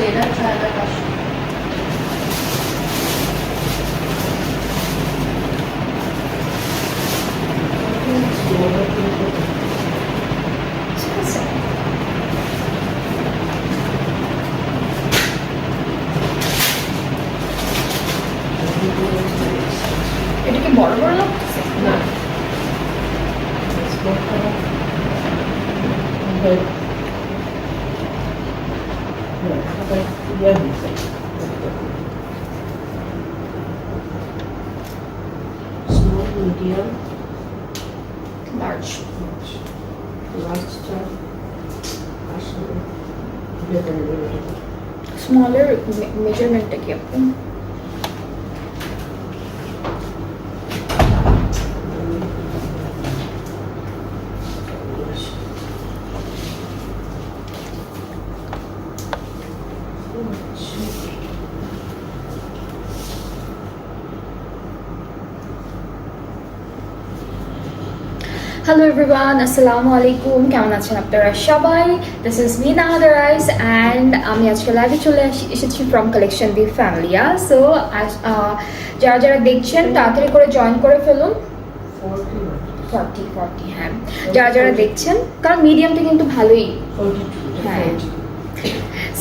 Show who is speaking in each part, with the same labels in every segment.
Speaker 1: এটা 6500 ঠিক আছে। এটা কি বড় বড় লাগতেছে?
Speaker 2: না small medium
Speaker 1: লার্জ।
Speaker 2: লার্জটা আসলে
Speaker 1: স্মলের মেজারমেন্টটা কি আপনি? হ্যালো এভরিওয়ান, আসসালামু আলাইকুম। কেমন আছেন আপনারা সবাই? This is me Nahida Rais and আমি আজকে লাইভে চলে এসেছি from collection B Familia. So যারা যারা দেখছেন তাড়াতাড়ি করে জয়েন করে ফেলুন। 40 হ্যাঁ, যারা যারা দেখছেন, কারণ মিডিয়ামটা কিন্তু ভালোই। হ্যাঁ,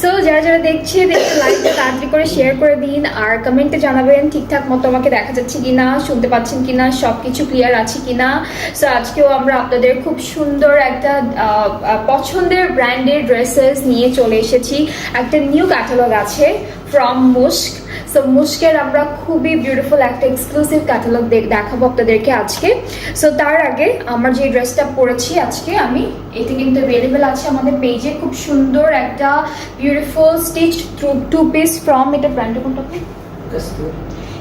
Speaker 1: সো যারা যারা দেখছেন লাইভটা তাড়াতাড়ি করে শেয়ার করে দিন আর কমেন্টে জানাবেন ঠিকঠাক মতো আমাকে দেখা যাচ্ছে কিনা, শুনতে পাচ্ছেন কিনা, সব কিছু ক্লিয়ার আছে কিনা। সো আজকেও আমরা আপনাদের খুব সুন্দর একটা পছন্দের ব্র্যান্ডের ড্রেসেস নিয়ে চলে এসেছি। একটা নিউ ক্যাটালগ আছে ফ্রম মুস্ক। সো মুস্কের আমরা খুবই বিউটিফুল একটা এক্সক্লুসিভ ক্যাটালগ দেখাবো আপনাদেরকে আজকে। সো তার আগে আমার যে ড্রেসটা পরেছি আজকে আমি, এতে কিন্তু অ্যাভেলেবেল আছে আমাদের পেজে। খুব সুন্দর একটা beautiful stitch two piece from, এটা ব্র্যান্ডটা কোনটা?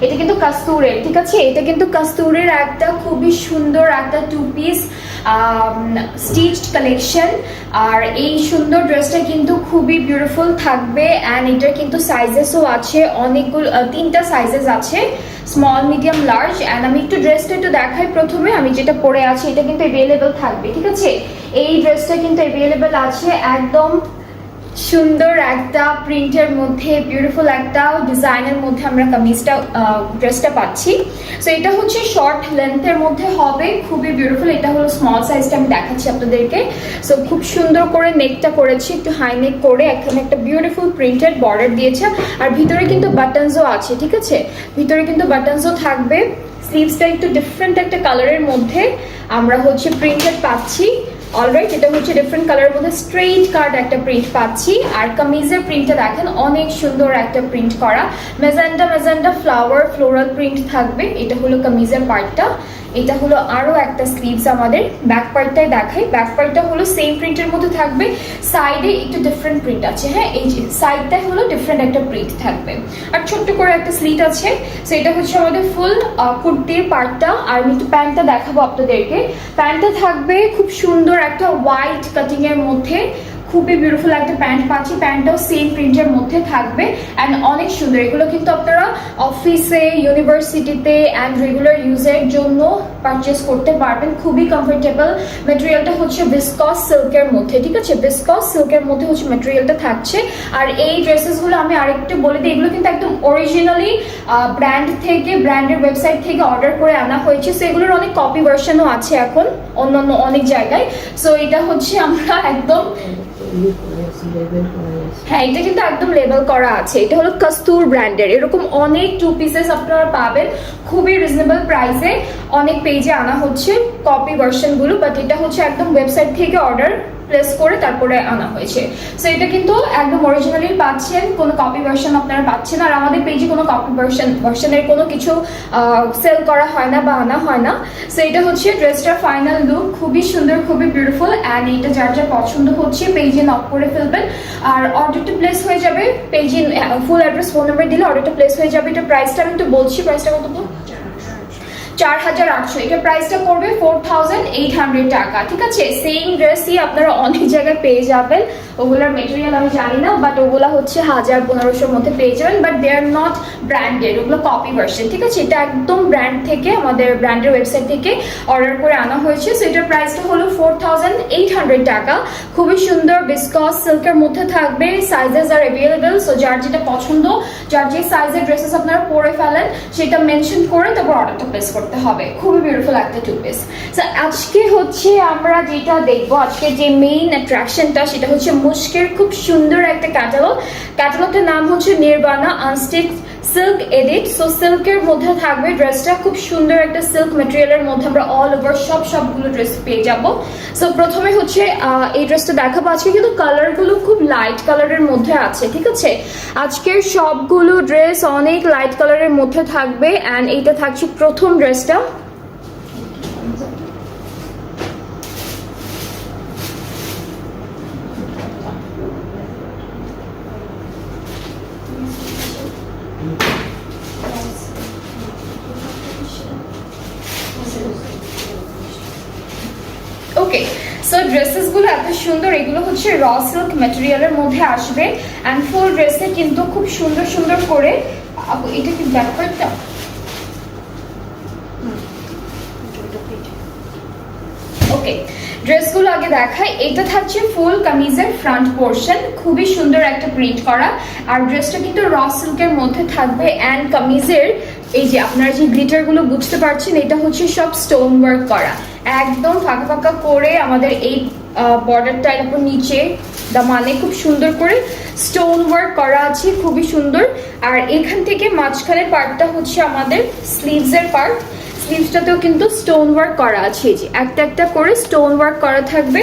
Speaker 1: এটা কিন্তু কাস্তুরের, ঠিক আছে? এটা কিন্তু কাস্তুরের একটা খুবই সুন্দর একটা টু পিস স্টিচড কালেকশন। আর এই সুন্দর ড্রেসটা কিন্তু খুবই বিউটিফুল থাকবে অ্যান্ড এটার কিন্তু সাইজেসও আছে অনেকগুলো, 3টা সাইজেস আছে, স্মল মিডিয়াম লার্জ। অ্যান্ড আমি একটু ড্রেসটা একটু দেখাই। প্রথমে আমি যেটা পরে আছি এটা কিন্তু অ্যাভেলেবেল থাকবে, ঠিক আছে? এই ড্রেসটা কিন্তু অ্যাভেলেবেল আছে একদম সুন্দর একটা প্রিন্টের মধ্যে, বিউটিফুল একটা ডিজাইনের মধ্যে আমরা কামিজটা ড্রেসটা পাচ্ছি। সো এটা হচ্ছে শর্ট লেন্থের মধ্যে হবে, খুবই বিউটিফুল। এটা হলো স্মল সাইজটা আমি দেখাচ্ছি আপনাদেরকে। সো খুব সুন্দর করে নেকটা করেছি, একটু হাই নেক করে এখানে একটা বিউটিফুল প্রিন্টেড বর্ডার দিয়েছে। আর ভিতরে কিন্তু বাটনসও আছে, ঠিক আছে? ভিতরে কিন্তু বাটনসও থাকবে। স্লিভসটা একটু ডিফারেন্ট একটা কালারের মধ্যে আমরা হচ্ছে প্রিন্টেড পাচ্ছি। অলরাইট, এটা হচ্ছে ডিফারেন্ট কালারের মধ্যে স্ট্রেইট কাট একটা প্রিন্ট পাচ্ছি। আর কামিজের প্রিন্টটা দেখেন অনেক সুন্দর একটা প্রিন্ট করা, মেজেন্ডা ফ্লাওয়ার ফ্লোরাল প্রিন্ট থাকবে। এটা হলো কামিজের পার্টটা। এটা হলো আরো একটা স্লিভস। আমাদের ব্যাক পার্টটাই দেখাই। ব্যাক পার্টটা হলো সেম প্রিন্টের মধ্যে থাকবে, সাইডে একটু ডিফারেন্ট প্রিন্ট আছে। হ্যাঁ, এই যে সাইডটা হলো ডিফারেন্ট একটা প্রিন্ট থাকবে আর ছোট্ট করে একটা স্লিট আছে। সো এটা হচ্ছে আমাদের ফুল কুর্তির পার্টটা। আর আমি একটু প্যান্টটা দেখাবো আপনাদেরকে। প্যান্টটা থাকবে খুব সুন্দর একটা হোয়াইট কাটিং এর মধ্যে, খুবই বিউটিফুল একটা প্যান্ট পাচ্ছি। প্যান্টটাও সেম প্রিন্টের মধ্যে থাকবে অ্যান্ড অনেক সুন্দর। এগুলো কিন্তু আপনারা অফিসে, ইউনিভার্সিটিতে অ্যান্ড রেগুলার ইউজের জন্য পারচেস করতে পারবেন। খুবই কমফোর্টেবল। ম্যাটেরিয়ালটা হচ্ছে ভিসকস সিল্কের মধ্যে, ঠিক আছে? ভিসকস সিল্কের মধ্যে হচ্ছে ম্যাটেরিয়ালটা থাকছে। আর এই ড্রেসেসগুলো আমি আরেকটু বলে দিই, এগুলো কিন্তু একদম অরিজিনালি ব্র্যান্ড থেকে, ব্র্যান্ডের ওয়েবসাইট থেকে অর্ডার করে আনা হয়েছে। সো এগুলোর অনেক কপি ভার্সনও আছে এখন অন্যান্য অনেক জায়গায়। সো এটা হচ্ছে আমরা একদম, হ্যাঁ, এটা কিন্তু একদম লেবেল করা আছে। এটা হলো কাস্তুর ব্র্যান্ডের। এরকম অনেক টু পিসেস আপনারা পাবেন খুবই রিজনেবল প্রাইসে। অনেক পেজে আনা হচ্ছে কপি ভার্সনগুলো, বাট এটা হচ্ছে একদম ওয়েবসাইট থেকে অর্ডার প্লেস করে তারপরে আনা হয়েছে। সো এটা কিন্তু একদম অরিজিনালি পাচ্ছেন, কোনো কপি ভার্সন আপনারা পাচ্ছেন। আর আমাদের পেজে কোনো কপি ভার্সনের কোনো কিছু সেল করা হয় না বা আনা হয় না। সো এটা হচ্ছে ড্রেসটার ফাইনাল লুক, খুবই সুন্দর, খুবই বিউটিফুল। অ্যান্ড এটা যার যার পছন্দ হচ্ছে পেজে নক করে ফেলবেন আর অর্ডারটা প্লেস হয়ে যাবে। পেজে ফুল অ্যাড্রেস, ফোন নাম্বার দিলে অর্ডারটা প্লেস হয়ে যাবে। এটা প্রাইসটা আমি একটু বলছি, প্রাইসটা কত? 4800, এটা প্রাইসটা পড়বে 4800 টাকা। ঠিক আছে, সেম ড্রেসই আপনারা অনেক জায়গায় পেয়ে যাবেন, ওগুলোর মেটেরিয়াল আমি জানি না, বাট ওগুলা হচ্ছে 1000-1500 মধ্যে পেয়ে যাবেন, but they are not branded, ওগুলো কপি ভার্সন। ঠিক আছে, এটা একদম ব্র্যান্ড থেকে, আমাদের ব্র্যান্ডের ওয়েবসাইট থেকে অর্ডার করে আনা হয়েছে। সো এটার প্রাইসটা হলো 4800 টাকা। খুবই সুন্দর বিসকস সিল্কের মধ্যে থাকবে, সাইজেস আর অ্যাভেলেবেল। সো যার যেটা পছন্দ, যার যে সাইজের ড্রেসেস আপনারা পরে ফেলেন সেটা মেনশন করে তারপর অর্ডারটা প্লেস করতে হবে। খুবই বিউটিফুল একটা টু পিস। সো আজকে হচ্ছে আমরা যেটা দেখবো, আজকে যে মেইন অ্যাট্রাকশনটা সেটা হচ্ছে মুশকের খুব সুন্দর একটা ক্যাটালগ। ক্যাটালগটার নাম হচ্ছে Nirbana unstitch silk edit. So সিল্কের মধ্যে থাকবে ড্রেসটা, খুব সুন্দর একটা সিল্ক ম্যাটেরিয়ালের মধ্যে আমরা অল ওভার সবগুলো ড্রেস পেয়ে যাব। সো প্রথমে হচ্ছে এই ড্রেসটা দেখাবো। আজকে কিন্তু কালারগুলো খুব লাইট কালারের মধ্যে আছে। ঠিক আছে, আজকের সবগুলো ড্রেস অনেক লাইট কালারের মধ্যে থাকবে। অ্যান্ড এইটা থাকছে প্রথম ড্রেসটা। ওকে, সো ড্রেসেস গুলো এত সুন্দর, এগুলো হচ্ছে র সিল্ক ম্যাটেরিয়ালের মধ্যে আসবে। অ্যান্ড ফুল ড্রেসে কিন্তু খুব সুন্দর সুন্দর করে, এটা কি ব্যাকপার্টটা? ওকে, ড্রেসগুলো আগে দেখাই। এটা থাকছে ফুল কামিজের ফ্রন্ট পোর্শন, খুবই সুন্দর একটা প্রিন্ট করা। আর ড্রেসটা কিন্তু র সিল্কের মধ্যে থাকবে। অ্যান্ড কামিজের এই যে আপনারা যে গ্লিটার গুলো বুঝতে পারছেন, এটা হচ্ছে সব স্টোন ওয়ার্ক করা, একদম ফাঁকা ফাঁকা করে আমাদের এই বর্ডারটার উপর নিচে মানে খুব সুন্দর করে স্টোন ওয়ার্ক করা আছে, খুবই সুন্দর। আর এখান থেকে মাঝখানের পার্টটা হচ্ছে আমাদের স্লিভসের পার্ট, স্লিভসটাতেও কিন্তু স্টোন ওয়ার্ক করা আছে, এই যে একটা একটা করে স্টোন ওয়ার্ক করা থাকবে।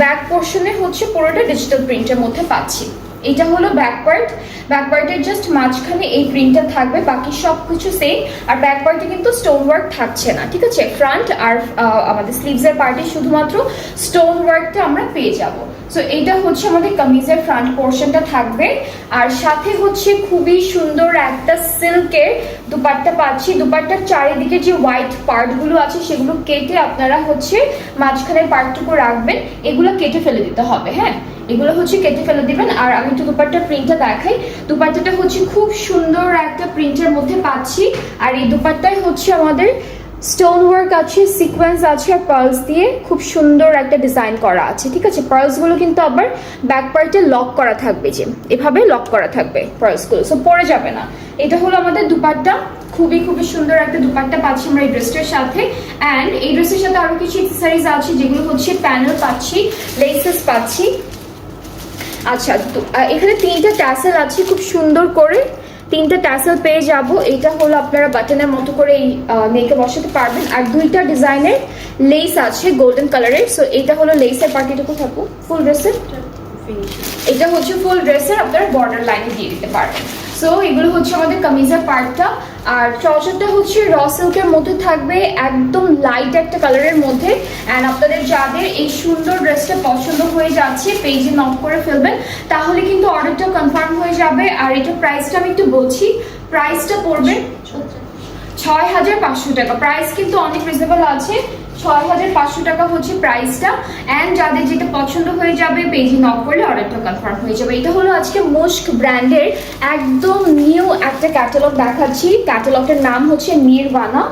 Speaker 1: ব্যাক পোর্শনে হচ্ছে পুরোটা ডিজিটাল প্রিন্টের মধ্যে পাচ্ছি। এটা হলো ব্যাক পার্ট, ব্যাক পার্টের জাস্ট মাঝখানে এই প্রিন্টটা থাকবে, বাকি সব কিছু সেম। আর ব্যাক পার্টে কিন্তু স্টোন ওয়ার্ক থাকছে না। ঠিক আছে, ফ্রন্ট আর আমাদের স্লিভসের পার্টে শুধুমাত্র স্টোন ওয়ার্কটা আমরা পেয়ে যাব। সো এটা হচ্ছে আমাদের কামিজের ফ্রন্ট পোর্শনটা থাকবে। আর সাথে হচ্ছে খুবই সুন্দর একটা সিল্কের দুপাট্টা পাচ্ছি। দুপাট্টার চারিদিকে যে হোয়াইট পার্টগুলো আছে সেগুলো কেটে আপনারা হচ্ছে মাঝখানের পার্টটুকু রাখবেন, এগুলো কেটে ফেলে দিতে হবে। হ্যাঁ, এগুলো হচ্ছে কেটে ফেলে দিবেন। আর আমি একটু দুপাট্টার প্রিন্টটা দেখাই। দুপাট্টাটা হচ্ছে খুব সুন্দর একটা প্রিন্টের মধ্যে পাচ্ছি। আর এই দুপাট্টায় হচ্ছে আমাদের স্টোন ওয়ার্ক আছে, সিকোয়েন্স আছে, আর পার্লস দিয়ে খুব সুন্দর একটা ডিজাইন করা আছে। ঠিক আছে, পার্লসগুলো কিন্তু আবার ব্যাক পার্টে লক করা থাকবে, যে এভাবে লক করা থাকবে পার্লসগুলো, সো পড়ে যাবে না। এটা হলো আমাদের দুপাট্টা, খুবই খুবই সুন্দর একটা দুপাট্টা পাচ্ছি আমরা এই ড্রেসটার সাথে। অ্যান্ড এই ড্রেসের সাথে আরো কিছু অ্যাক্সেসরিজ আছে, যেগুলো হচ্ছে প্যানেল পাচ্ছি, লেসেস পাচ্ছি। আচ্ছা, এখানে 3টা ট্যাসেল আছে, খুব সুন্দর করে 3টা ট্যাসেল পেয়ে যাব। এটা হলো আপনারা বাটনের মতো করে এই নেকে বসাতে পারবেন। আর 2টা ডিজাইনের লেস আছে গোল্ডেন কালারের। সো এটা হলো লেসের পার্টিটুকু থাকবো ফুল ড্রেসের, এটা হচ্ছে ফুল ড্রেসের আপনারা বর্ডার লাইনে দিয়ে দিতে পারবেন। সো এগুলো হচ্ছে আমাদের কামিজের পার্টটা। আর ট্রাউজারটা হচ্ছে র সিল্কের মধ্যে থাকবে, একদম লাইট একটা কালারের মধ্যে। অ্যান্ড আপনাদের যাদের এই সুন্দর ড্রেসটা পছন্দ হয়ে যাচ্ছে, পেজে নক করে ফেলবেন, তাহলে কিন্তু অর্ডারটা কনফার্ম হয়ে যাবে। আর এটা প্রাইসটা আমি একটু বলছি, প্রাইসটা পড়বে 6500 টাকা। প্রাইস কিন্তু অনেক রিজনেবল আছে, 6500 টাকা হচ্ছে প্রাইসটা। অ্যান্ড যাদের যেটা পছন্দ হয়ে যাবে পেজে নক করলে অর্ডারটা কনফার্ম হয়ে যাবে। এটা হলো আজকে মুশক ব্র্যান্ডের একদম নিউ একটা ক্যাটালগ দেখাচ্ছি। ক্যাটালগটার নাম হচ্ছে নির্বাণা।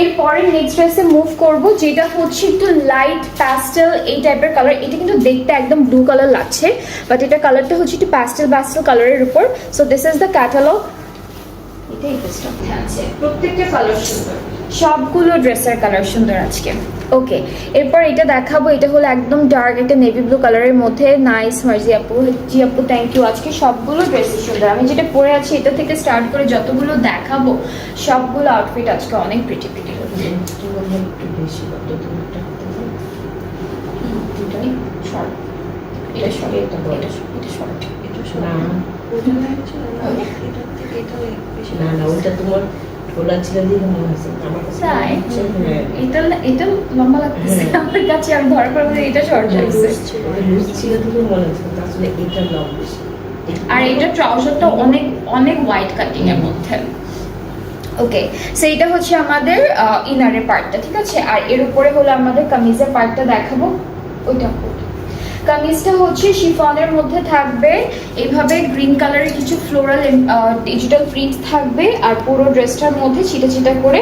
Speaker 1: এরপরে নেক্সট ড্রেসে মুভ করব, যেটা হচ্ছে একটু লাইট প্যাস্টেল এই টাইপের কালার। এটা কিন্তু দেখতে একদম ব্লু কালার লাগছে, বাট এটা কালারটা হচ্ছে একটু প্যাস্টেল কালারের উপর। So this is the catalogue. এটাই ড্রেসটা আছে, প্রত্যেকটা কালার সুন্দর, সবগুলো ড্রেসের কালার সুন্দর আজকে। ওকে, এরপর এটা দেখাবো। এটা হলো একদম ডার্ক একটা নেভি ব্লু কালারের মধ্যে। নাইস মার্জি আপু, জি আপু থ্যাংক ইউ। আজকে সবগুলো ড্রেসই সুন্দর, আমি যেটা পরে আছি এটা থেকে স্টার্ট করে যতগুলো দেখাবো সবগুলো আউটফিট আজকে অনেক প্রিটি প্রিটি। এটা শর্ট, এটা শর্ট, এটা শর্ট।
Speaker 2: না না, ওইটা তোমার খোলা ছিল দিয়ে মনে হচ্ছে আমার কাছে।
Speaker 1: এটা লম্বা লাগছে আমার কাছে, আর ধর করে এটা শর্ট লাগছে।
Speaker 2: লুজ ছিল দিয়ে মনে হচ্ছে, আসলে এটা লং বেশি।
Speaker 1: আর এটা ট্রাউজারটা অনেক অনেক হোয়াইট কাটিং এর মধ্যে। ওকে, সো এটা হচ্ছে আমাদের ইনারের পার্টটা, ঠিক আছে। আর এর উপরে হলো আমাদের কামিজের পার্টটা দেখাবো। ওইটা কামিজটা হচ্ছে শিফনের মধ্যে থাকবে, এইভাবে গ্রিন কালারের কিছু ফ্লোরাল ডিজিটাল প্রিন্ট থাকবে, আর পুরো ড্রেসটার মধ্যে ছিটা ছিটা করে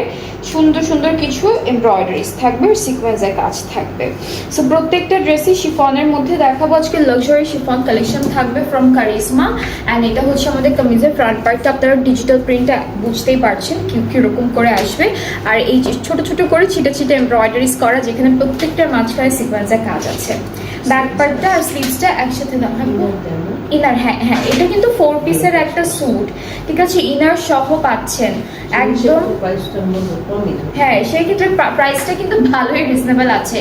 Speaker 1: সুন্দর সুন্দর কিছু এমব্রয়ডারিজ থাকবে, সিকোয়েন্সের কাজ থাকবে। সো প্রত্যেকটা ড্রেসই শিফনের মধ্যে দেখাবো আজকে। লাক্সারি শিফন কালেকশন থাকবে ফ্রম কারিজমা। অ্যান্ড এটা হচ্ছে আমাদের কামিজের ফ্রন্ট পার্টটা, আপনারা ডিজিটাল প্রিন্টটা বুঝতেই পারছেন কীরকম করে আসবে। আর এই যে ছোট ছোট করে ছিটা ছিটা এমব্রয়ডারিজ করা, যেখানে প্রত্যেকটার মাঝখানে সিকোয়েন্সের কাজ আছে। ব্যাক পার্টটা আর স্লিভসটা একসাথে দেখাবো। ইনার, হ্যাঁ হ্যাঁ, এটা কিন্তু 4 পিসের একটা স্যুট, ঠিক আছে। ইনার সহ পাচ্ছেন একদম। হ্যাঁ, সেই ক্ষেত্রে প্রাইসটা কিন্তু ভালোই রিজনেবল আছে,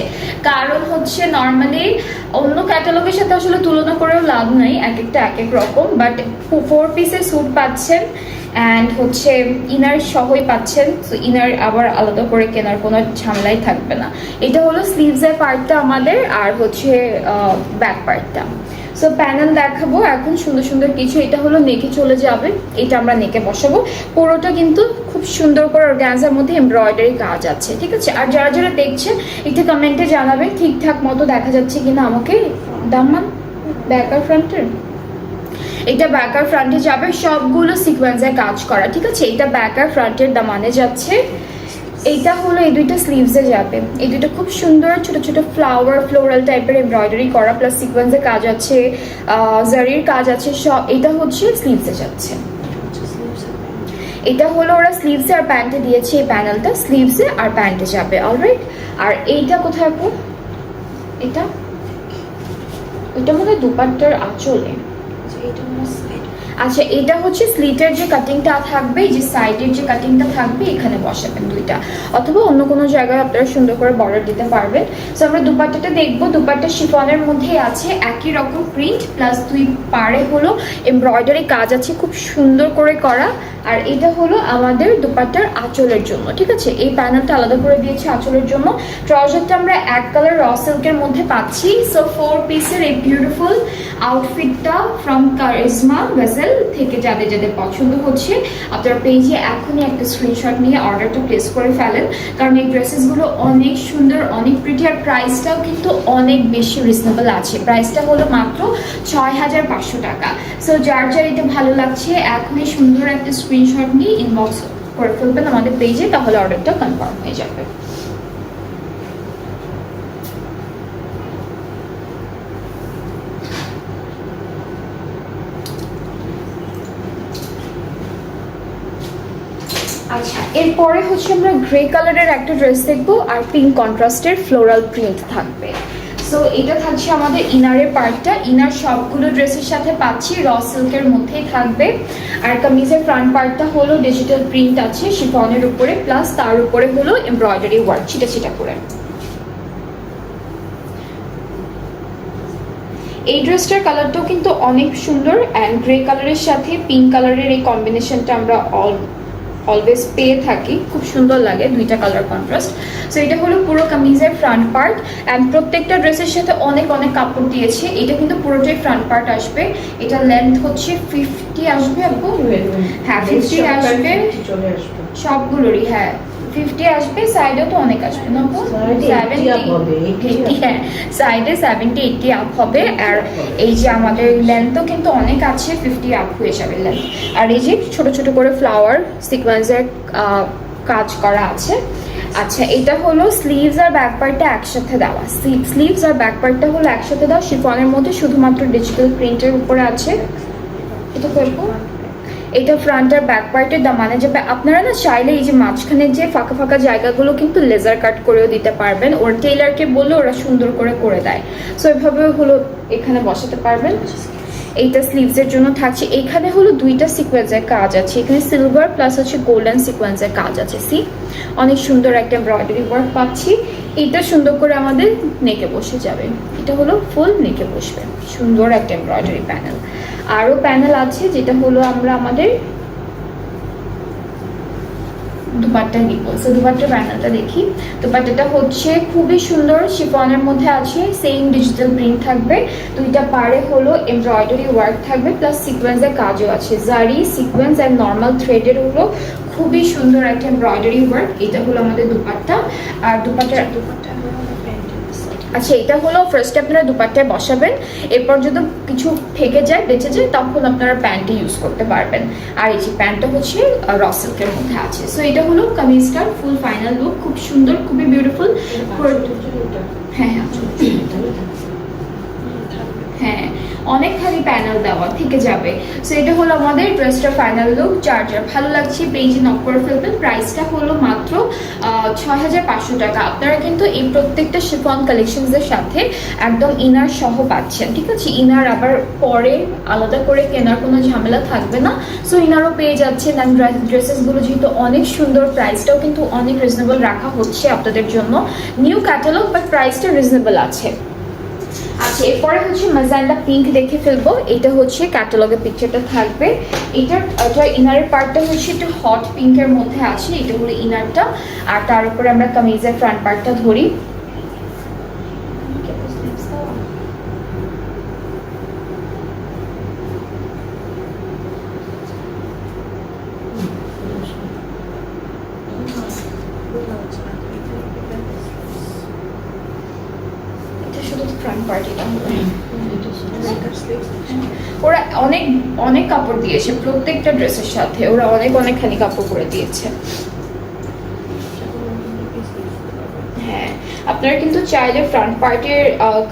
Speaker 1: কারণ হচ্ছে নর্মালি অন্য ক্যাটালগের সাথে আসলে তুলনা করেও লাভ নাই, এক একটা এক এক রকম। বাট 4 পিসের স্যুট পাচ্ছেন, অ্যান্ড হচ্ছে ইনার সহই পাচ্ছেন। তো ইনার আবার আলাদা করে কেনার কোনো ঝামেলাই থাকবে না। এটা হলো স্লিভসের পার্টটা আমাদের, আর হচ্ছে ব্যাক পার্টটা। সো প্যানেল দেখাবো এখন সুন্দর সুন্দর কিছু। এটা হলো নেকে চলে যাবে, এটা আমরা নেকে বসাবো। পুরোটা কিন্তু খুব সুন্দর করে অর্গানজার মধ্যে এমব্রয়ডারি কাজ আছে, ঠিক আছে। আর যারা যারা দেখছেন একটু কমেন্টে জানাবেন ঠিকঠাক মতো দেখা যাচ্ছে কিনা আমাকে। দামান ব্যাক আর ফ্রন্টের, এটা ব্যাক আর ফ্রন্টে যাবে, সবগুলো সিকোয়েন্সে কাজ করা, ঠিক আছে। এটা ব্যাক আর ফ্রন্টের দামানে যাচ্ছে। এইটা হলো এই দুইটা স্লিভসে যাবে। এই দুইটা খুব সুন্দর ছোট ছোট ফ্লাওয়ার ফ্লোরাল টাইপের এমব্রয়ডারি করা, প্লাস সিকোয়েন্সের কাজ আছে, জারির কাজ আছে সব। এটা হচ্ছে স্লিভসে যাচ্ছে। এটা হলো ওরা স্লিভসে আর প্যান্টে দিয়েছে, এই প্যানেলটা স্লিভসে আর প্যান্টে যাবে, অলরাইট। আর এইটা কোথায় আপু? এটা এটা মনে হয় দুপাট্টার আঁচলে। আচ্ছা, এটা হচ্ছে স্লিটের যে কাটিংটা থাকবে, যে সাইডের যে কাটিংটা থাকবে এখানে বসাবেন দুইটা, অথবা অন্য কোনো জায়গায় আপনারা সুন্দর করে বর্ডার দিতে পারবেন। সো আমরা দুপাট্টাটা দেখবো। দুপাট্টা শিফনের মধ্যেই আছে, একই রকম প্রিন্ট, প্লাস দুই পাড়ে হলো এমব্রয়ডারি কাজ আছে খুব সুন্দর করে করা। আর এটা হলো আমাদের দুপাট্টার আঁচলের জন্য, ঠিক আছে। এই প্যানেলটা আলাদা করে দিয়েছে আঁচলের জন্য। ট্রাউজারটা আমরা এক কালার র সিল্কের মধ্যে পাচ্ছি। সো 4 পিসের এই বিউটিফুল আউটফিটটা ফ্রম কারিজমা ভেসেল থেকে যাদের যাদের পছন্দ হচ্ছে, আপনার পেজে এখনই একটা স্ক্রিনশট নিয়ে অর্ডারটা প্লেস করে ফেলেন, কারণ এই ড্রেসেসগুলো অনেক সুন্দর, অনেক প্রিটি, আর প্রাইসটাও কিন্তু অনেক বেশি রিজনেবল আছে। প্রাইসটা হলো মাত্র 6500 টাকা। সো যার যার এটা ভালো লাগছে এখনই সুন্দর একটা স্ক্রিনশট নিয়ে ইনবক্স করে ফেলবেন আমাদের পেজে, তাহলে অর্ডারটা কনফার্ম হয়ে যাবে। আচ্ছা, এরপরে হচ্ছে আমরা গ্রে কালারের একটা ড্রেস দেখবো, আর পিঙ্ক কন্ট্রাস্টের ফ্লোরাল প্রিন্ট থাকবে। সো এটা থাকছে আমাদের ইনারের পার্টটা। ইনার সবগুলো ড্রেসের সাথে পাচ্ছি র সিল্কের মধ্যেই থাকবে। আর কামিজের ফ্রন্ট পার্টটা হলো ডিজিটাল প্রিন্ট আছে শিফনের উপরে, প্লাস তার উপরে হলো এমব্রয়ডারি ওয়ার্ক ছিটা ছিটা করে। এই ড্রেসটার কালারটাও কিন্তু অনেক সুন্দর, অ্যান্ড গ্রে কালারের সাথে পিঙ্ক কালারের এই কম্বিনেশনটা আমরা অলওয়েজ পেয়ে থাকি, খুব সুন্দর লাগে দুইটা কালার কন্ট্রাস্ট। সো এটা হলো পুরো কামিজের ফ্রন্ট পার্ট, অ্যান্ড প্রত্যেকটা ড্রেসের সাথে অনেক অনেক কাপড় দিয়েছে। এটা কিন্তু পুরোটাই ফ্রন্ট পার্ট আসবে। এটা লেন্থ হচ্ছে 50 আসবে আপু। হ্যাঁ 50 আসবে সবগুলোরই, হ্যাঁ 50 আসবে, সাইডেও তো অনেক আসবে না আপু, 70 হ্যাঁ সাইডে 70-80 আপ হবে। আর এই যে আমাদের লেন্থও কিন্তু অনেক আছে, 50 আপ হয়ে যাবে লেন্থ। আর এই যে ছোট ছোট করে ফ্লাওয়ার সিকোয়েন্সের কাজ করা আছে। আচ্ছা, এটা হলো স্লিভস আর ব্যাক পার্টটা একসাথে দেওয়া। স্লিভস আর ব্যাক পার্টটা হলো একসাথে দেওয়া শিফনের মধ্যে, শুধুমাত্র ডিজিটাল প্রিন্টের উপরে আছে। এটা করবো, এটা ফ্রন্ট আর ব্যাক পার্টের দামানে যাবে। আপনারা না চাইলে এই যে মাঝখানে যে ফাঁকা ফাঁকা জায়গাগুলো কিন্তু লেজার কাট করেও দিতে পারবেন, ওর টেইলারকে বললে ওরা সুন্দর করে দেয়। সো এভাবে হলো এখানে বসাতে পারবেন। এইটা স্লিভসের জন্য থাকছে। এখানে হলো দুইটা সিকোয়েন্সের কাজ আছে, এখানে সিলভার প্লাস হচ্ছে গোল্ডেন সিকোয়েন্সের কাজ আছে। সি অনেক সুন্দর একটা এমব্রয়ডারি ওয়ার্ক পাচ্ছি। এটা সুন্দর করে আমাদের নেকে বসে যাবে। এটা হলো ফুল নেকে বসবে, সুন্দর একটা এমব্রয়ডারি প্যানেল। আরও প্যানেল আছে, যেটা হলো আমরা আমাদের দুপাট্টা নিব। সো দুপাট্টার প্যানেলটা দেখি। দুপাট্টাটা হচ্ছে খুবই সুন্দর, শিফনের মধ্যে আছে, সেম ডিজিটাল প্রিন্ট থাকবে। দুইটা পাড়ে হলো এমব্রয়ডারি ওয়ার্ক থাকবে, প্লাস সিকোয়েন্সের কাজও আছে। জারি সিকোয়েন্স অ্যান্ড নর্মাল থ্রেডের হলো খুবই সুন্দর একটা এমব্রয়ডারি ওয়ার্ক। এটা হলো আমাদের দুপাট্টা। আর দুপাট্টা আচ্ছা, এটা হলো ফার্স্টে আপনারা দুপাট্টায় বসাবেন, এরপর যদি কিছু থেকে যায় বেঁচে যায় তখন আপনারা প্যান্টে ইউজ করতে পারবেন। আর এই যে প্যান্টটা হচ্ছে র সিল্কের মধ্যে আছে। সো এটা হলো কামিজটার ফুল ফাইনাল লুক, খুব সুন্দর, খুবই বিউটিফুল। হ্যাঁ হ্যাঁ হ্যাঁ, অনেকখানি প্যানেল দেওয়া থেকে যাবে। সো এটা হলো আমাদের ড্রেসটার ফাইনাল লুক। যার যার ভালো লাগছে পেজে নক করে ফেলবেন। প্রাইসটা হলো মাত্র 6500 টাকা। আপনারা কিন্তু এই প্রত্যেকটা শিফন কালেকশনসের সাথে একদম ইনার সহ পাচ্ছেন, ঠিক আছে? ইনার আবার পরে আলাদা করে কেনার কোনো ঝামেলা থাকবে না। সো ইনারও পেয়ে যাচ্ছেন। অ্যান্ড ড্রেসেসগুলো যেহেতু অনেক সুন্দর, প্রাইসটাও কিন্তু অনেক রিজনেবল রাখা হচ্ছে আপনাদের জন্য। নিউ ক্যাটালগ, বাট প্রাইসটা রিজনেবল আছে। আচ্ছা, এরপরে হচ্ছে ম্যাজেন্ডা পিঙ্ক দেখে ফেলবো। এটা হচ্ছে ক্যাটালগের পিকচারটা থাকবে। এটার ইনারের পার্টটা হচ্ছে একটু হট পিঙ্কের মধ্যে আছে। এটা হলো ইনারটা। আর তার উপরে আমরা কামিজের ফ্রন্ট পার্টটা ধরি। এটা শুধু ফ্রন্ট পার্টিটা হলো। ওরা অনেক অনেক কাপড় দিয়েছে প্রত্যেকটা ড্রেসের সাথে, ওরা অনেকখানি কাপড় করে দিয়েছে। হ্যাঁ, আপনারা কিন্তু চাইলে ফ্রন্ট পার্টের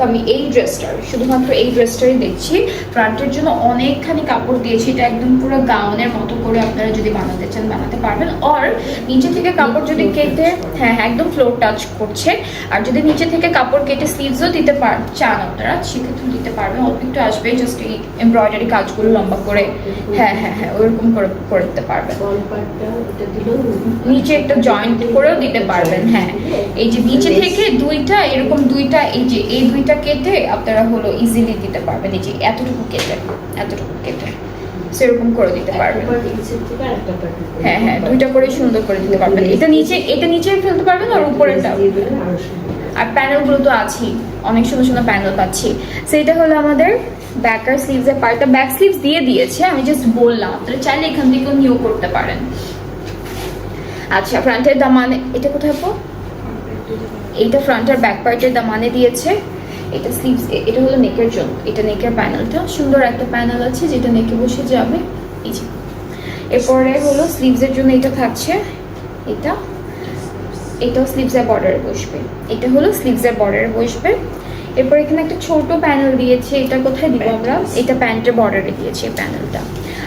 Speaker 1: আমি এই ড্রেসটার, শুধুমাত্র এই ড্রেসটারই দেখছি, ফ্রন্টের জন্য অনেকখানি কাপড় দিয়েছি। এটা একদম পুরো গাউনের মতো করে আপনারা যদি বানাতে চান বানাতে পারবেন। আর নিচে থেকে কাপড় যদি কেটে, হ্যাঁ একদম ফ্লোর টাচ করছে, আর যদি নিচে থেকে কাপড় কেটে স্লিভসও দিতে চান আপনারা, সেক্ষেত্রে দিতে পারবেন। অল্প একটু আসবে, জাস্ট এই এমব্রয়ডারি কাজগুলো লম্বা করে, হ্যাঁ হ্যাঁ হ্যাঁ ওইরকম করে দিতে পারবেন। নিচে একটা জয়েন্ট করেও দিতে পারবেন। হ্যাঁ, এই যে নিচে থেকে দুইটা এরকম দুইটা, এই যে এই দুইটা কেটে আপনারা হলো ইজিলি দিতে পারবেন। এই যে এতটুকু কেটে সেরকম করে দিতে পারবেন। হ্যাঁ হ্যাঁ, দুইটা করে সুন্দর করে দিতে পারবেন। এটা নিচে ফেলতে পারবেন, আর উপরেটা। আর প্যানেলগুলো তো আছেই, অনেক সুন্দর সুন্দর প্যানেল পাচ্ছি। সেটা হলো আমাদের ব্যাক আর স্লিভসের পার্টটা। ব্যাক স্লিভস দিয়ে দিয়েছে, আমি জাস্ট বললাম, আপনারা চাইলে এখান থেকেও নিয়েও করতে পারেন। আচ্ছা, ফ্রন্টের দামানে এটা কোথায় পো, এইটা ফ্রন্ট আর ব্যাক পার্টের দামানে দিয়েছে। এটা স্লিভস, এটা হলো নেকের জন্য, এটা নেকের প্যানেলটা সুন্দর একটা প্যানেল আছে যেটা নেকে বসে যাবে। এই যে এরপরে হলো স্লিভসের জন্য এটা থাকছে, এটাও স্লিভসের বর্ডারে বসবে। এটা হলো স্লিভসের বর্ডারে বসবে। এরপর এখানে একটা ছোট প্যানেল দিয়েছে, এটা কোথায় দিব আমরা, এটা প্যান্টের বর্ডারে দিয়েছে এই প্যানেলটা।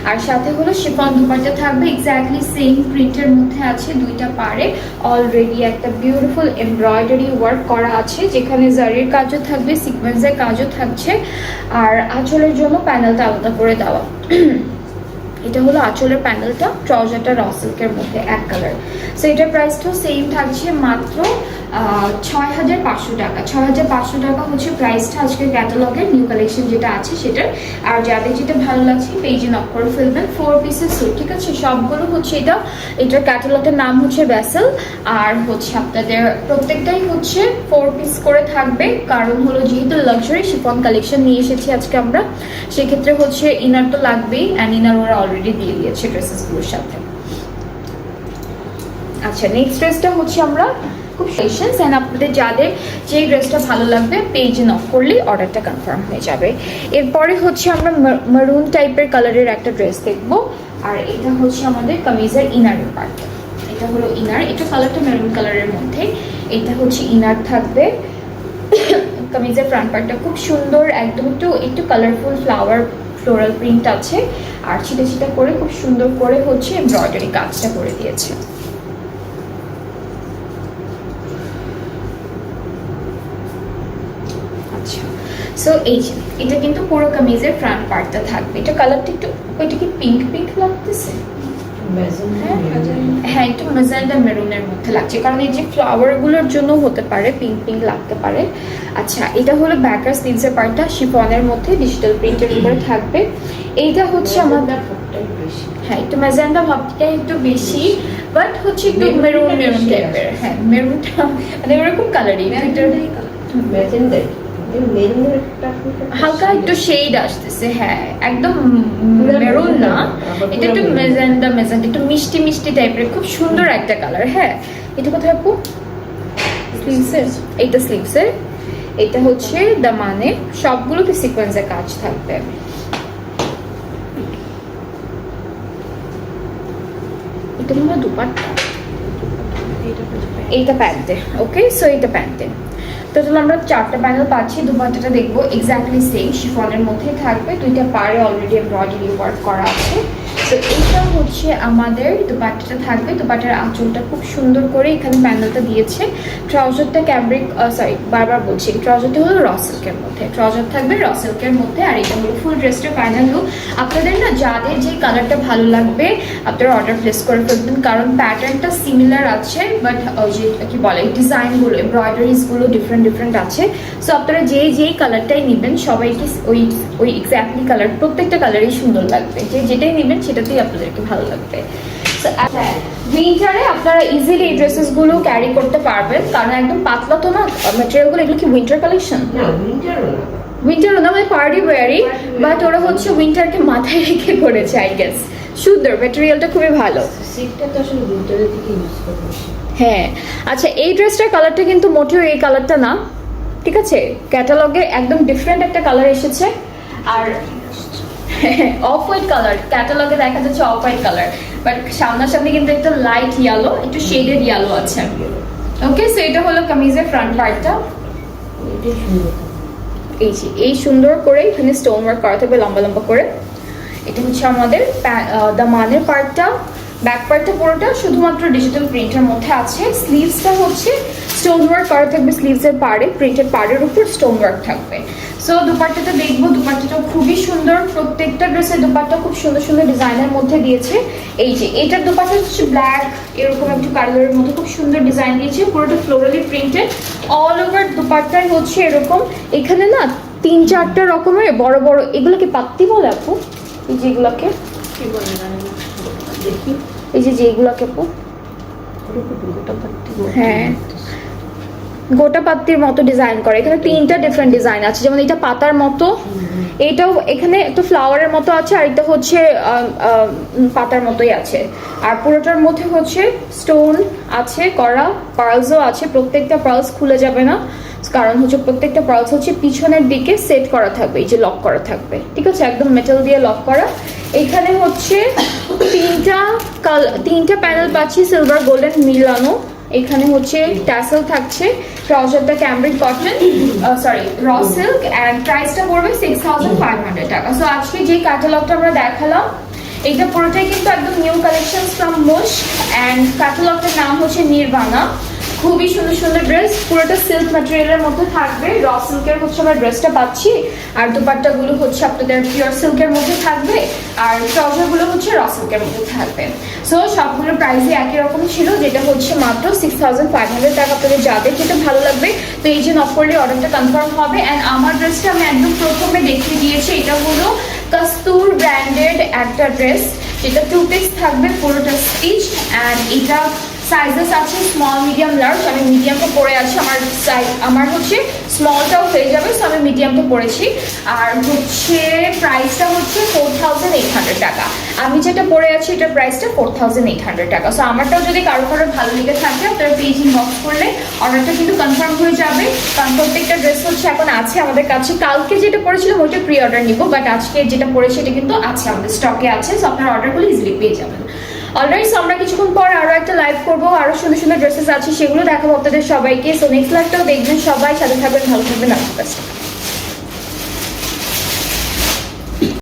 Speaker 1: আর সাথে হলো শিফন দুপাট্টা থাকবে, এক্স্যাক্টলি সেম প্রিন্টের মধ্যে আছে। দুইটা পারে অলরেডি একটা বিউটিফুল এমব্রয়ডারি ওয়ার্ক করা আছে, যেখানে জারির কাজও থাকবে, সিকোয়েন্সের কাজও থাকছে। আর আঁচলের জন্য প্যানেলটা আলাদা করে দেওয়া। এটা হলো আঁচলের প্যানেলটা, ট্রাউজারটা র সিল্কের মধ্যে এক কালার। সো এটার প্রাইসটাও সেম থাকছে, মাত্র 6500 টাকা। 6500 টাকা হচ্ছে প্রাইসটা আজকের ক্যাটালগের নিউ কালেকশন যেটা আছে সেটার। আর যাদের যেটা ভালো লাগছে পেজে নক করে ফেলবেন। 4 পিসের স্যুট, ঠিক আছে? সবগুলো হচ্ছে এটার ক্যাটালগের নাম হচ্ছে ভেসেল। আর হচ্ছে আপনাদের প্রত্যেকটাই হচ্ছে 4 পিস করে থাকবে, কারণ হলো যেহেতু লাক্সারি শিফন কালেকশন নিয়ে এসেছি আজকে আমরা, সেক্ষেত্রে হচ্ছে ইনার তো লাগবেই। অ্যান্ড ইনার ওরা অলরেডি দিয়ে দিয়েছে ড্রেসেসগুলোর সাথে। আচ্ছা, নেক্সট ড্রেসটা হচ্ছে আমরা খুব পেশেন্স, অ্যান্ড আপনাদের যাদের যে ড্রেসটা ভালো লাগবে পেজে নক করলেই অর্ডারটা কনফার্ম হয়ে যাবে। এরপরে হচ্ছে আমরা মারুন টাইপের কালারের একটা ড্রেস দেখবো। আর এটা হচ্ছে আমাদের কামিজের ইনারের পার্ট। এটা হলো ইনার, এটা কালারটা মেরুন কালারের মধ্যে। এটা হচ্ছে ইনার থাকবে। কামিজের ফ্রন্ট পার্টটা খুব সুন্দর, একদম একটু কালারফুল ফ্লোরাল প্রিন্ট আছে। আর ছিটা করে খুব সুন্দর করে হচ্ছে এমব্রয়ডারি কাজটা করে দিয়েছে। আচ্ছা, সো এই যে এটা কিন্তু পুরো কামিজের ফ্রন্ট পার্টটা থাকবে। এটা কালারটা একটু, ওইটা কি পিঙ্ক লাগতেছে? হ্যাঁ, একটু ম্যাজেন্ডা মেরুনের মধ্যে লাগছে, কারণ এই যে ফ্লাওয়ারগুলোর জন্য হতে পারে পিঙ্ক লাগতে পারে। আচ্ছা, এটা হলো ব্যাক আর স্লিভসের পার্টটা শিফনের মধ্যে ডিজিটাল প্রিন্টের উপরে থাকবে। এইটা হচ্ছে আমাদের, হ্যাঁ একটু ম্যাজেন্ডা ভাবটা একটু বেশি, বাট হচ্ছে একটু মেরুন টাইপের। হ্যাঁ, মেরুনটা মানে ওরকম কালারই,
Speaker 2: মেরুনের একটা
Speaker 1: হালকা একটু শেড আসতেছে, হ্যাঁ একদম মেরুন না, এটা একটু মেজেন্ডা একটু মিষ্টি মিষ্টি টাইপের, খুব সুন্দর একটা কালার। হ্যাঁ এটা কোথায় আপু? স্লিভসের, এইটা স্লিভসের, এটা হচ্ছে দামানে, সবগুলোতে সিকোয়েন্সের কাজ থাকবে। এটা মনে হয় দুপাট্টা, এইটা প্যান্টে। ওকে, সো এইটা প্যান্টে। তো চলো আমরা 4টা প্যানেল পাচ্ছি। দুপাট্টাটা দেখবো এক্স্যাক্টলি সেম শিফনের মধ্যেই থাকবে, 2টা পারে অলরেডি এমব্রয়ডারি ওয়ার্ক করা আছে। তো এইটা হচ্ছে আমাদের দুপাট্টাটা থাকবে। দুপাট্টার আঁচলটা খুব সুন্দর করে এখানে প্যানেলটা দিয়েছে। ট্রাউজারটা ক্যামব্রিক, সরি বারবার বলছি, ট্রাউজারটা হলো র সিল্কের মধ্যে, ট্রাউজার থাকবে র সিল্কের মধ্যে। আর এটা হলো ফুল ড্রেসটা ফাইনাল লুক। আপনাদের না যাদের যে কালারটা ভালো লাগবে আপনারা অর্ডার প্লেস করে ফেলবেন, কারণ প্যাটার্নটা সিমিলার আছে, বাট যে কি বলে ডিজাইনগুলো এমব্রয়ডারিজগুলো ডিফারেন্ট আছে। সো আপনারা যেই কালারটাই নেবেন সবাইকে ওই এক্স্যাক্টলি কালার, প্রত্যেকটা কালারই সুন্দর লাগবে, যেটাই নেবেন সেটাতেই আপনাদেরকে ভালো লাগবে। উইন্টারে আপনারা ইজিলি এই ড্রেসেসগুলো ক্যারি করতে পারবেন, কারণ একদম পাতলা তো না ম্যাটেরিয়ালগুলো, এগুলো কি উইন্টার কালেকশন?
Speaker 2: না উইন্টারও না,
Speaker 1: উইন্টারও না, মানে পার্টি ওয়ারই, বাট ওরা হচ্ছে উইন্টারকে মাথায় রেখে করেছে আই গেস। সুন্দর, ম্যাটেরিয়ালটা খুবই ভালো।
Speaker 2: সিটটা তো আসলে উইন্টারের দিকে ইউজ করতে।
Speaker 1: হ্যাঁ আচ্ছা, এই ড্রেসটার কালারটা কিন্তু মোটেও এই কালারটা না, ঠিক আছে? ক্যাটালগে একদম ডিফারেন্ট একটা কালার এসেছে, আর অফ হোয়াইট কালার, ক্যাটালগে দেখা যাচ্ছে অফ হোয়াইট কালার, বাট সামনাসামনি কিন্তু একটা লাইট ইয়েলো, একটু শেডেড ইয়েলো আছে। ওকে, সো এটা হলো কামিজের ফ্রন্ট পার্টটা।
Speaker 2: এটাই সুন্দর।
Speaker 1: এই সুন্দর করে এখানে স্টোন ওয়ার্ক করা থাকবে লম্বা লম্বা করে। এটা হচ্ছে আমাদের দামানের পার্টটা। ব্যাক পার্টটা পুরোটা শুধুমাত্র ডিজিটাল প্রিন্টের মধ্যে আছে। স্লিভসটা হচ্ছে স্টোন ওয়ার্ক করা থাকবে, স্লিভসের পাড়ে প্রিন্টেড পাড়ের উপর স্টোন ওয়ার্ক থাকবে। সো দুপাট্টাটা দেখবো, দুপাট্টাটাও খুবই সুন্দর, প্রত্যেকটা ড্রেসের দুপাট্টা খুব সুন্দর সুন্দর ডিজাইনের মধ্যে দিয়েছে। এই যে এটার দুপাট্টা হচ্ছে ব্ল্যাক, এরকম একটু কালারের মধ্যে খুব সুন্দর ডিজাইন দিয়েছে, পুরোটা ফ্লোরালি প্রিন্টেড। অল ওভার দুপাট্টায় হচ্ছে এরকম, এখানে না 3-4টা রকমের বড় বড়, এগুলোকে পাত্তি বলে আপু? এই যেগুলোকে
Speaker 2: কি বলে জানি না, দেখি
Speaker 1: এই যেগুলোকে আপু,
Speaker 2: গোটা পাট্টি।
Speaker 1: হ্যাঁ গোটা পাত্তির মতো ডিজাইন করে। এখানে 3টা ডিফারেন্ট ডিজাইন আছে, যেমন এটা পাতার মতো, এইটাও এখানে একটু ফ্লাওয়ারের মতো আছে, আর এটা হচ্ছে পাতার মতোই আছে। আর পুরোটার মধ্যে হচ্ছে স্টোন আছে করা, পার্লসও আছে, প্রত্যেকটা পার্লস খুলে যাবে না, কারণ হচ্ছে প্রত্যেকটা পার্লস হচ্ছে পিছনের দিকে সেট করা থাকবে, এই যে লক করা থাকবে, ঠিক আছে, একদম মেটাল দিয়ে লক করা। এখানে হচ্ছে 3টা প্যানেল পাচ্ছি সিলভার গোল্ডেন মিলানো। এখানে হচ্ছে ট্যাসেল থাকছে, ট্রাউজারটা cambric cotton, sorry raw silk, and প্রাইসটা পড়বে 6500 টাকা। সো আজকে যে ক্যাটালগটা আমরা দেখালাম এটা পুরোটাই কিন্তু একদম নিউ কালেকশন ফ্রম মুশ, অ্যান্ড ক্যাটালগটার নাম হচ্ছে নির্বাণা। খুবই সুন্দর সুন্দর ড্রেস, পুরোটা সিল্ক ম্যাটেরিয়ালের মধ্যে থাকবে, র সিল্কের হচ্ছে আমরা ড্রেসটা পাচ্ছি, আর দুপাট্টাগুলো হচ্ছে আপনাদের পিওর সিল্কের মধ্যে থাকবে, আর ট্রাউজারগুলো হচ্ছে র সিল্কের মধ্যে থাকবে। সো সবগুলো প্রাইসই একই রকম ছিল, যেটা হচ্ছে মাত্র 6500 টাকা। আপনাদের যাদের যেটা ভালো লাগবে তো এই যে নক করলে অর্ডারটা কনফার্ম হবে। অ্যান্ড আমার ড্রেসটা আমি একদম প্রথমে দেখিয়ে দিয়েছি, এটা হলো কাস্তুর ব্র্যান্ডেড একটা ড্রেস, যেটা 2 পিস থাকবে, পুরোটা স্টিচ, অ্যান্ড এটা সাইজেস আছে স্মল মিডিয়াম লার্জ। আমি মিডিয়ামটা পরে আছি, আমার হচ্ছে স্মলটাও হয়ে যাবে, সো আমি মিডিয়ামটা পরেছি। আর হচ্ছে প্রাইসটা হচ্ছে 4800 টাকা। আমি যেটা পরে আছি এটার প্রাইসটা 4800 টাকা। সো আমারটাও যদি কারো ভালো লেগে থাকে আপনারা পেজ ইনবক্স করলে অর্ডারটা কিন্তু কনফার্ম হয়ে যাবে, কারণ প্রত্যেকটা ড্রেস হচ্ছে এখন আছে আমাদের কাছে। কালকে যেটা পরেছিলাম ওইটা প্রি অর্ডার নিব, বাট আজকে যেটা পরেছি এটা কিন্তু আছে, আমাদের স্টকে আছে। সো আপনারা অর্ডারগুলো ইজিলি পেয়ে যাবেন। অলরাইট, সো আমরা কিছুক্ষণ পর আরো একটা লাইভ করবো, আরো সুন্দর সুন্দর ড্রেসেস আছে, সেগুলো দেখাবো আপনাদের সবাইকে। সো নেক্সট লাইভটাও দেখবেন সবাই, সাথে থাকবেন, ভালো থাকবেন, আল্লাহ হাফেজ।